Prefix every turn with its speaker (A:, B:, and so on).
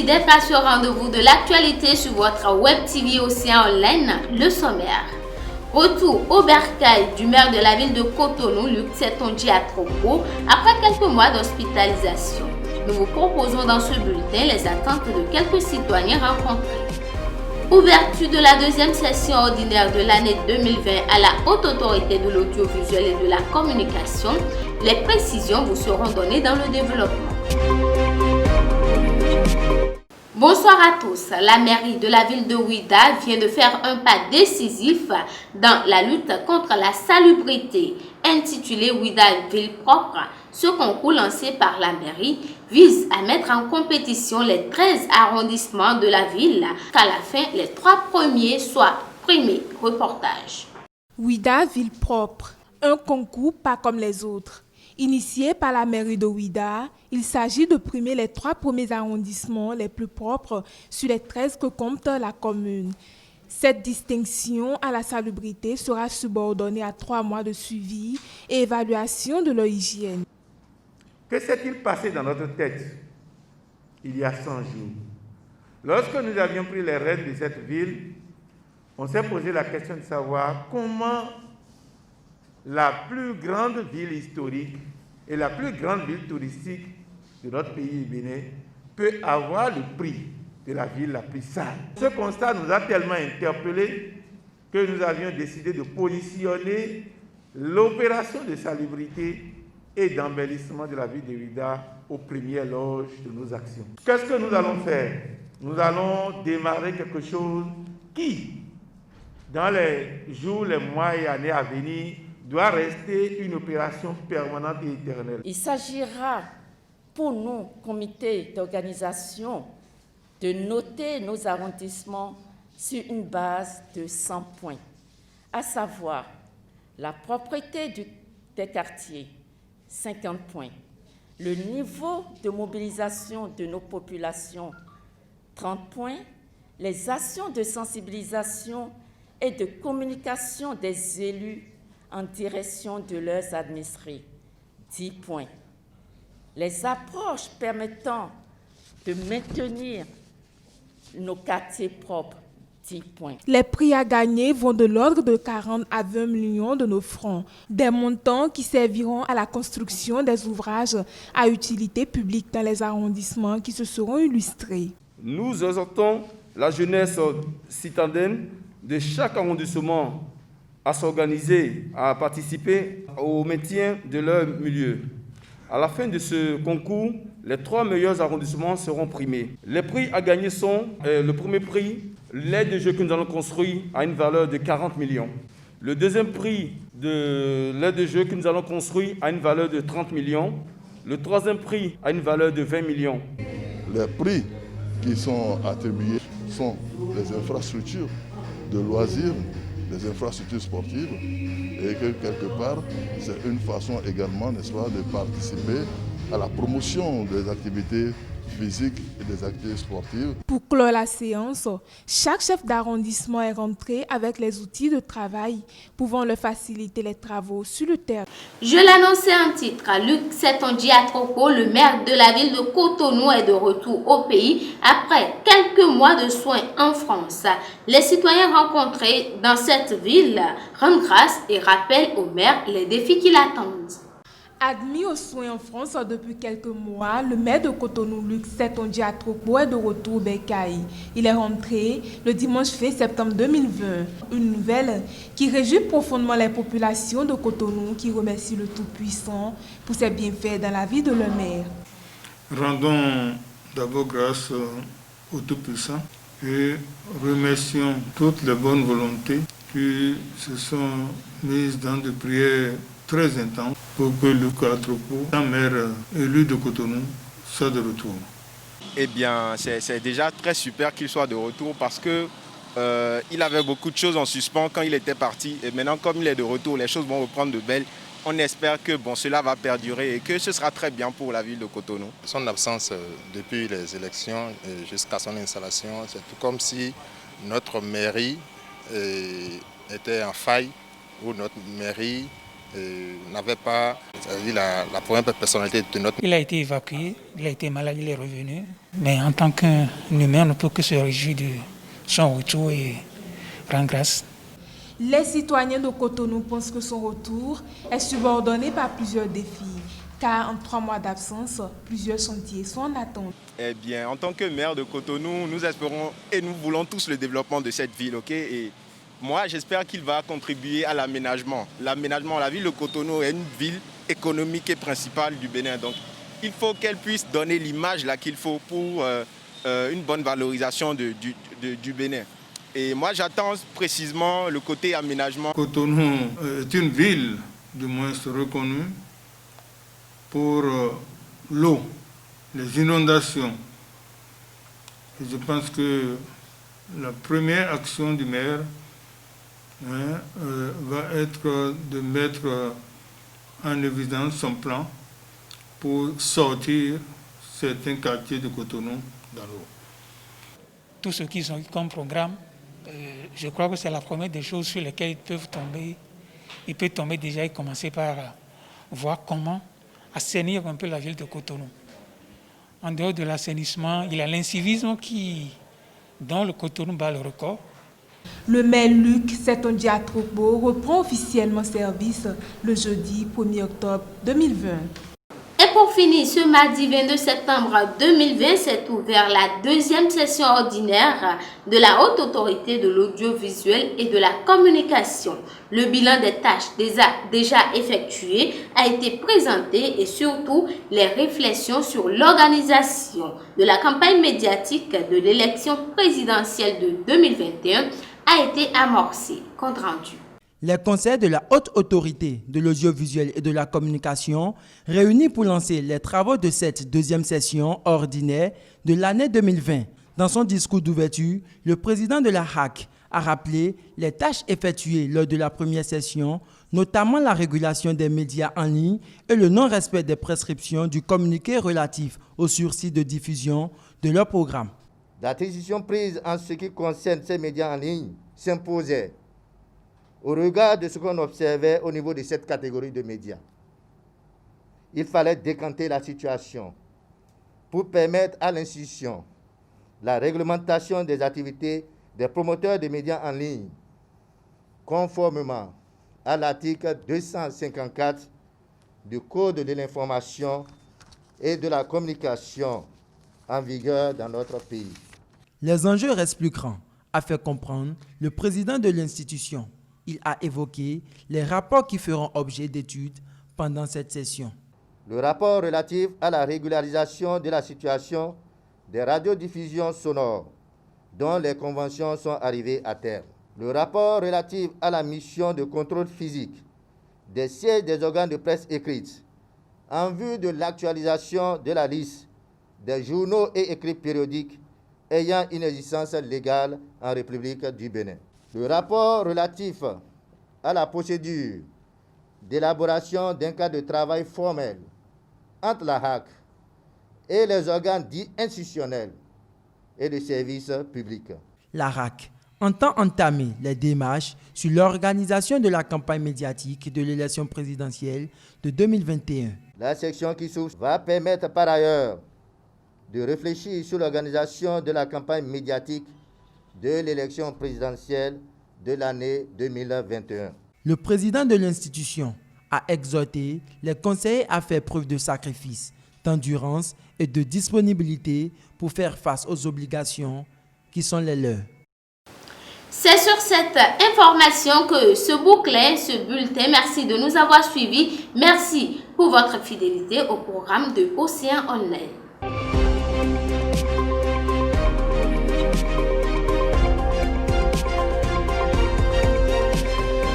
A: d'être à ce rendez-vous de l'actualité sur votre Web TV Océan Online, le sommaire. Retour au bercail du maire de la ville de Cotonou, Luc Setonji Atropo, après quelques mois d'hospitalisation. Nous vous proposons dans ce bulletin les attentes de quelques citoyens rencontrés. Ouverture de la deuxième session ordinaire de l'année 2020 à la Haute Autorité de l'Audiovisuel et de la Communication. Les précisions vous seront données dans le développement. Bonsoir à tous. La mairie de la ville de Ouidah vient de faire un pas décisif dans la lutte contre la salubrité. Intitulé Ouidah Ville Propre, ce concours lancé par la mairie vise à mettre en compétition les 13 arrondissements de la ville, qu'à la fin, les 3 premiers soient primés. Reportage.
B: Ouidah Ville Propre, un concours pas comme les autres. Initié par la mairie de Ouidah, il s'agit de primer les 3 premiers arrondissements les plus propres sur les 13 que compte la commune. Cette distinction à la salubrité sera subordonnée à 3 mois de suivi et évaluation de leur hygiène.
C: Que s'est-il passé dans notre tête il y a 100 jours? Lorsque nous avions pris les rênes de cette ville, on s'est posé la question de savoir comment la plus grande ville historique et la plus grande ville touristique de notre pays, Bénin, peut avoir le prix de la ville la plus sale. Ce constat nous a tellement interpellés que nous avions décidé de positionner l'opération de salubrité et d'embellissement de la ville de Ouidah aux premières loges de nos actions. Qu'est-ce que nous allons faire? Nous allons démarrer quelque chose qui, dans les jours, les mois et années à venir, doit rester une opération permanente et éternelle.
D: Il s'agira pour nous, comité d'organisation, de noter nos arrondissements sur une base de 100 points, à savoir la propreté des quartiers, 50 points, le niveau de mobilisation de nos populations, 30 points, les actions de sensibilisation et de communication des élus en direction de leurs administrés, 10 points. Les approches permettant de maintenir nos quartiers propres, 10 points.
B: Les prix à gagner vont de l'ordre de 40 à 20 millions de nos francs, des montants qui serviront à la construction des ouvrages à utilité publique dans les arrondissements qui se seront illustrés.
E: Nous exhortons la jeunesse citadine de chaque arrondissement à s'organiser, à participer au maintien de leur milieu. À la fin de ce concours, les 3 meilleurs arrondissements seront primés. Les prix à gagner sont le premier prix, l'aire de jeu que nous allons construire à une valeur de 40 millions. Le deuxième prix de l'aire de jeu que nous allons construire à une valeur de 30 millions. Le troisième prix à une valeur de 20 millions.
F: Les prix qui sont attribués sont les infrastructures de loisirs, les infrastructures sportives, et que quelque part, c'est une façon également, n'est-ce pas, de participer à la promotion des activités physiques et des activités sportives.
B: Pour clore la séance, chaque chef d'arrondissement est rentré avec les outils de travail pouvant leur faciliter les travaux sur le terrain.
A: Je l'annonçais en titre, Luc Setonji Atropo, le maire de la ville de Cotonou, est de retour au pays après quelques mois de soins en France. Les citoyens rencontrés dans cette ville rendent grâce et rappellent au maire les défis qui l'attendent.
B: Admis aux soins en France depuis quelques mois, le maire de Cotonou, Luc Setonji Atropo, est de retour au bercail. Il est rentré le dimanche 20 septembre 2020. Une nouvelle qui réjouit profondément les populations de Cotonou qui remercient le Tout-Puissant pour ses bienfaits dans la vie de leur maire.
G: Rendons d'abord grâce au Tout-Puissant et remercions toutes les bonnes volontés qui se sont mises dans des prières très intenses pour que Luc Atropo, la maire élu de Cotonou, soit de retour.
H: Eh bien, c'est déjà très super qu'il soit de retour parce que il avait beaucoup de choses en suspens quand il était parti. Et maintenant, comme il est de retour, les choses vont reprendre de belles. On espère que cela va perdurer et que ce sera très bien pour la ville de Cotonou.
I: Son absence depuis les élections jusqu'à son installation, c'est tout comme si notre mairie était en faille, ou notre mairie n'avait pas la première personnalité de notre...
J: Il a été évacué, il a été malade, il est revenu. Mais en tant qu'un humain, on ne peut que se réjouir de son retour et rendre grâce.
B: Les citoyens de Cotonou pensent que son retour est subordonné par plusieurs défis, car en 3 mois d'absence, plusieurs chantiers sont en attente.
H: Eh bien, en tant que maire de Cotonou, nous espérons et nous voulons tous le développement de cette ville, ok? Et moi, j'espère qu'il va contribuer à l'aménagement. L'aménagement, la ville de Cotonou est une ville économique et principale du Bénin. Donc, il faut qu'elle puisse donner l'image là qu'il faut pour une bonne valorisation du Bénin. Et moi, j'attends précisément le côté aménagement.
G: Cotonou est une ville, du moins reconnue, pour l'eau, les inondations. Et je pense que la première action du maire va être de mettre en évidence son plan pour sortir certains quartiers de Cotonou dans l'eau.
J: Tout ce qu'ils ont comme programme, je crois que c'est la première des choses sur lesquelles ils peuvent tomber. Ils peuvent tomber déjà et commencer par voir comment assainir un peu la ville de Cotonou. En dehors de l'assainissement, il y a l'incivisme dont le Cotonou bat le record.
B: Le maire Luc Setonji Atropo reprend officiellement service le jeudi 1er octobre 2020.
A: Et pour finir, ce mardi 22 septembre 2020 s'est ouverte la 2e session ordinaire de la Haute Autorité de l'Audiovisuel et de la Communication. Le bilan des tâches déjà effectuées a été présenté et surtout les réflexions sur l'organisation de la campagne médiatique de l'élection présidentielle de 2021 a été amorcée. Compte rendu.
K: Les conseils de la Haute Autorité de l'Audiovisuel et de la Communication réunis pour lancer les travaux de cette 2e session ordinaire de l'année 2020. Dans son discours d'ouverture, le président de la HAC a rappelé les tâches effectuées lors de la première session, notamment la régulation des médias en ligne et le non-respect des prescriptions du communiqué relatif au sursis de diffusion de leur programme.
L: La décision prise en ce qui concerne ces médias en ligne s'imposait au regard de ce qu'on observait au niveau de cette catégorie de médias. Il fallait décanter la situation pour permettre à l'institution la réglementation des activités des promoteurs de médias en ligne, conformément à l'article 254 du Code de l'information et de la communication en vigueur dans notre pays.
K: Les enjeux restent plus grands, a fait comprendre le président de l'institution. Il a évoqué les rapports qui feront objet d'études pendant cette session.
L: Le rapport relatif à la régularisation de la situation des radiodiffusions sonores dont les conventions sont arrivées à terme. Le rapport relatif à la mission de contrôle physique des sièges des organes de presse écrite en vue de l'actualisation de la liste des journaux et écrits périodiques ayant une existence légale en République du Bénin. Le rapport relatif à la procédure d'élaboration d'un cadre de travail formel entre la HAC et les organes dits institutionnels et de services publics.
K: La HAC entend entamer les démarches sur l'organisation de la campagne médiatique de l'élection présidentielle de 2021.
L: La section qui s'ouvre va permettre par ailleurs de réfléchir sur l'organisation de la campagne médiatique de l'élection présidentielle de l'année 2021.
K: Le président de l'institution a exhorté les conseillers à faire preuve de sacrifice, d'endurance et de disponibilité pour faire face aux obligations qui sont les leurs.
A: C'est sur cette information que se bouclait ce bulletin. Merci de nous avoir suivis. Merci pour votre fidélité au programme de Océan Online.